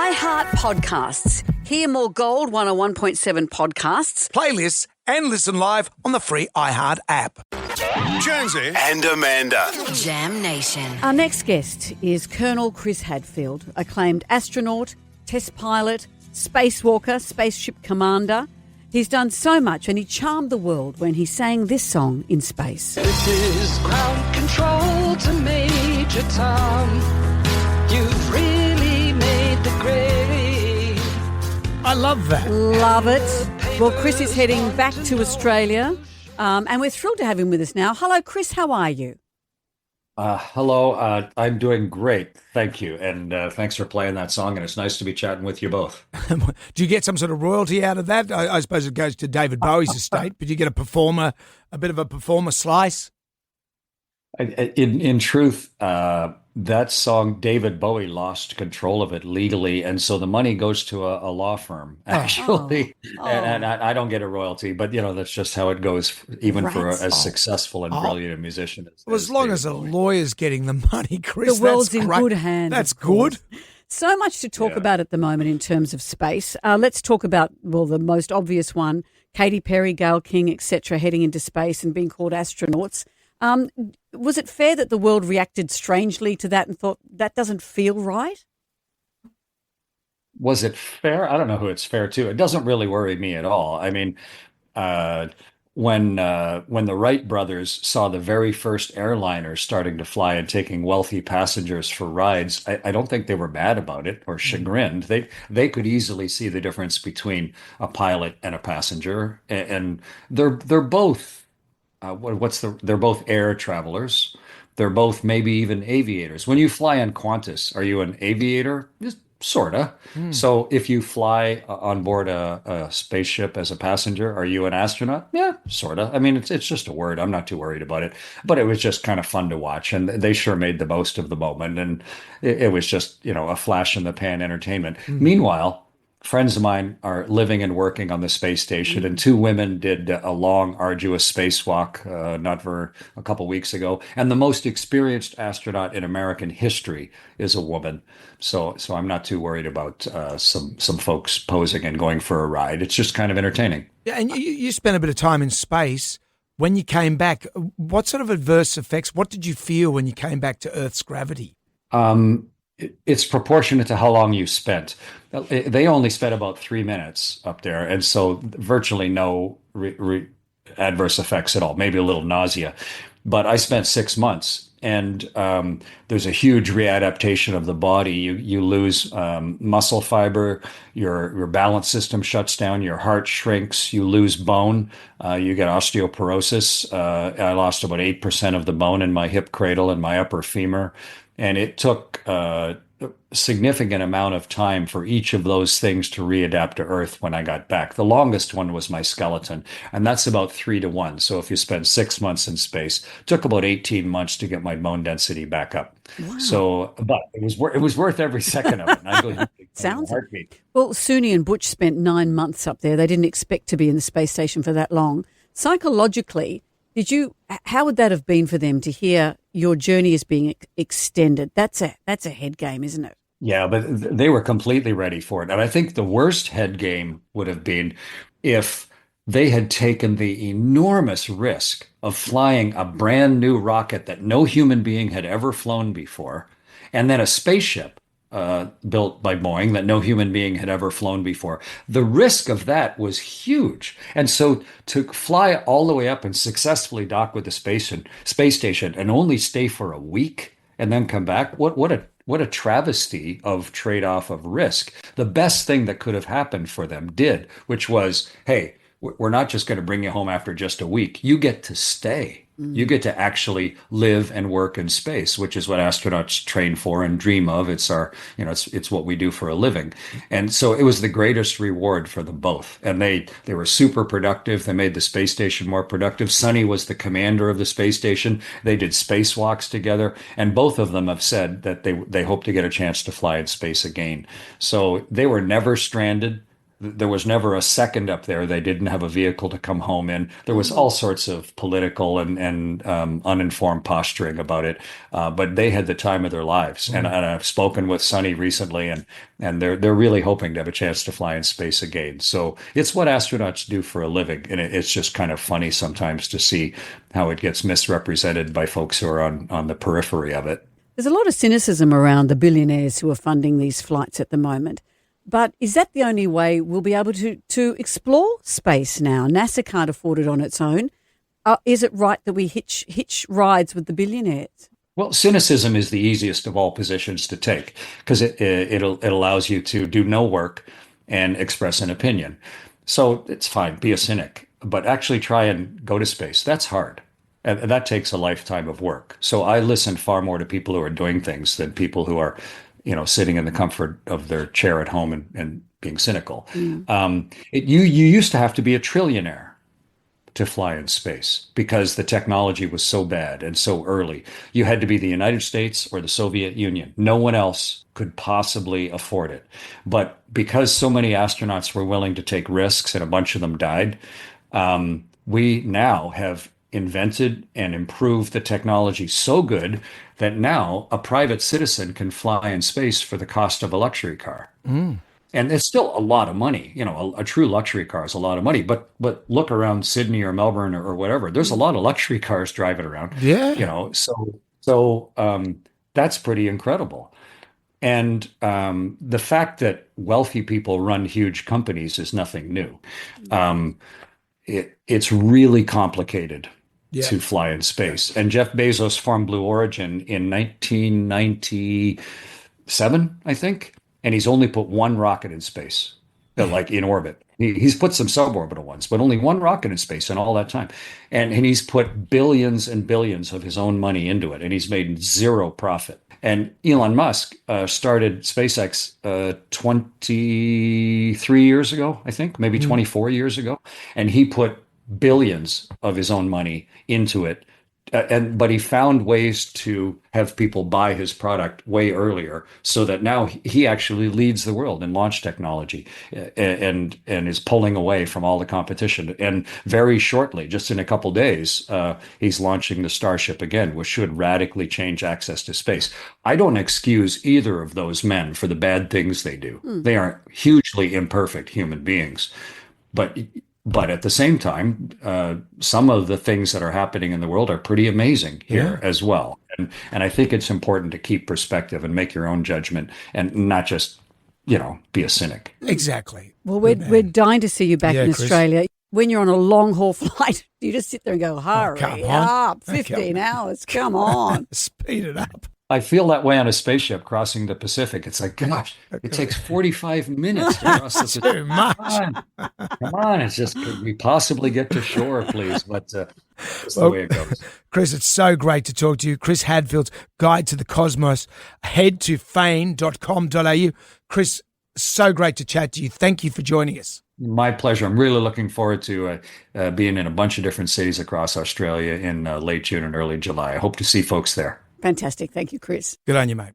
iHeart Podcasts. Hear more Gold 101.7 podcasts, playlists, and listen live on the free iHeart app. Jonesy and Amanda. Jam Nation. Our next guest is Colonel Chris Hadfield, acclaimed astronaut, test pilot, spacewalker, spaceship commander. He's done so much and he charmed the world when he sang this song in space. This is ground control to Major Tom. You've really made the grade. I love that. Love it. Well, Chris is heading back to Australia and we're thrilled to have him with us now. Hello, Chris. How are you? Hello, I'm doing great, thank you, and thanks for playing that song, and it's nice to be chatting with you both. Do you get some sort of royalty out of that? I suppose it goes to David Bowie's estate, but you get a bit of a performer slice? In truth, that song, David Bowie lost control of it legally, and so the money goes to a law firm, actually. And I don't get a royalty, but, that's just how it goes, even for as successful and brilliant a musician as long as a lawyer's getting the money, Chris, the world's that's in great. good hands. That's good. So much to talk about at the moment in terms of space. Let's talk about, the most obvious one, Katy Perry, Gayle King, etc., heading into space and being called astronauts. Was it fair that the world reacted strangely to that and thought that doesn't feel right? Was it fair? I don't know who it's fair to. It doesn't really worry me at all. I mean, when the Wright brothers saw the very first airliners starting to fly and taking wealthy passengers for rides, I don't think they were mad about it or chagrined. They could easily see the difference between a pilot and a passenger, and they're both. They're both air travelers. They're both maybe even aviators. When you fly on Qantas, are you an aviator? Just sorta. So if you fly on board a spaceship as a passenger, are you an astronaut? Yeah, sorta. I mean, it's just a word. I'm not too worried about it. But it was just kind of fun to watch, and they sure made the most of the moment. And it was just, a flash in the pan entertainment. Meanwhile, friends of mine are living and working on the space station, and two women did a long, arduous spacewalk not for a couple weeks ago. And the most experienced astronaut in American history is a woman. So I'm not too worried about some folks posing and going for a ride. It's just kind of entertaining. Yeah, and you spent a bit of time in space. When you came back, what sort of adverse effects, what did you feel when you came back to Earth's gravity? It's proportionate to how long you spent. They only spent about 3 minutes up there, and so virtually no adverse effects at all, maybe a little nausea. But I spent 6 months, and there's a huge readaptation of the body. You lose muscle fiber, your balance system shuts down, your heart shrinks, you lose bone, you get osteoporosis. I lost about 8% of the bone in my hip cradle and my upper femur. And it took a significant amount of time for each of those things to readapt to Earth when I got back. The longest one was my skeleton, and that's about 3-to-1. So if you spend 6 months in space, it took about 18 months to get my bone density back up. Wow. So, but it was worth every second of it. I believe Sounds it. Well, Suni and Butch spent 9 months up there. They didn't expect to be in the space station for that long. Psychologically, how would that have been for them to hear your journey is being extended? That's a head game, isn't it? Yeah, but they were completely ready for it. And I think the worst head game would have been if they had taken the enormous risk of flying a brand new rocket that no human being had ever flown before, and then a spaceship built by Boeing that no human being had ever flown before. The risk of that was huge. And so to fly all the way up and successfully dock with the space station and only stay for a week and then come back, what a travesty of trade-off of risk. The best thing that could have happened for them did, which was, hey, we're not just going to bring you home after just a week. You get to stay. You get to actually live and work in space, which is what astronauts train for and dream of. It's it's what we do for a living. And so it was the greatest reward for them both. And they were super productive. They made the space station more productive. Sonny was the commander of the space station. They did spacewalks together. And both of them have said that they hope to get a chance to fly in space again. So they were never stranded. There was never a second up there they didn't have a vehicle to come home in. There was all sorts of political and uninformed posturing about it, but they had the time of their lives. And I've spoken with Sonny recently, and they're really hoping to have a chance to fly in space again. So it's what astronauts do for a living, and it's just kind of funny sometimes to see how it gets misrepresented by folks who are on the periphery of it. There's a lot of cynicism around the billionaires who are funding these flights at the moment. But is that the only way we'll be able to explore space now? NASA can't afford it on its own. Is it right that we hitch rides with the billionaires? Well, cynicism is the easiest of all positions to take because it allows you to do no work and express an opinion. So it's fine, be a cynic, but actually try and go to space. That's hard. And that takes a lifetime of work. So I listen far more to people who are doing things than people who are sitting in the comfort of their chair at home and being cynical. You used to have to be a trillionaire to fly in space because the technology was so bad and so early. You had to be the United States or the Soviet Union. No one else could possibly afford it. But because so many astronauts were willing to take risks and a bunch of them died, we now have invented and improved the technology so good that now a private citizen can fly in space for the cost of a luxury car. And it's still a lot of money. A true luxury car is a lot of money. But look around Sydney or Melbourne or whatever. There's a lot of luxury cars driving around. Yeah. So that's pretty incredible. And the fact that wealthy people run huge companies is nothing new. It's really complicated to fly in space. And Jeff Bezos formed Blue Origin in 1997, I think. And he's only put one rocket in space, like in orbit. He's put some suborbital ones, but only one rocket in space in all that time. And he's put billions and billions of his own money into it. And he's made zero profit. And Elon Musk started SpaceX 23 years ago, I think, maybe 24 years ago. And he put billions of his own money into it. But he found ways to have people buy his product way earlier so that now he actually leads the world in launch technology and is pulling away from all the competition. And very shortly, just in a couple days, he's launching the Starship again, which should radically change access to space. I don't excuse either of those men for the bad things they do. They are hugely imperfect human beings. But at the same time, some of the things that are happening in the world are pretty amazing here as well. And I think it's important to keep perspective and make your own judgment and not just, be a cynic. Exactly. Well, we're dying to see you back in Chris. Australia. When you're on a long haul flight, you just sit there and go, hurry up, 15 hours, come on. Speed it up. I feel that way on a spaceship crossing the Pacific. It's like, gosh, it takes 45 minutes to cross the Pacific. Too much. Come on. It's just, could we possibly get to shore, please? But that's the way it goes. Chris, it's so great to talk to you. Chris Hadfield's Guide to the Cosmos. Head to fane.com.au. Chris, so great to chat to you. Thank you for joining us. My pleasure. I'm really looking forward to being in a bunch of different cities across Australia in late June and early July. I hope to see folks there. Fantastic. Thank you, Chris. Good on you, mate.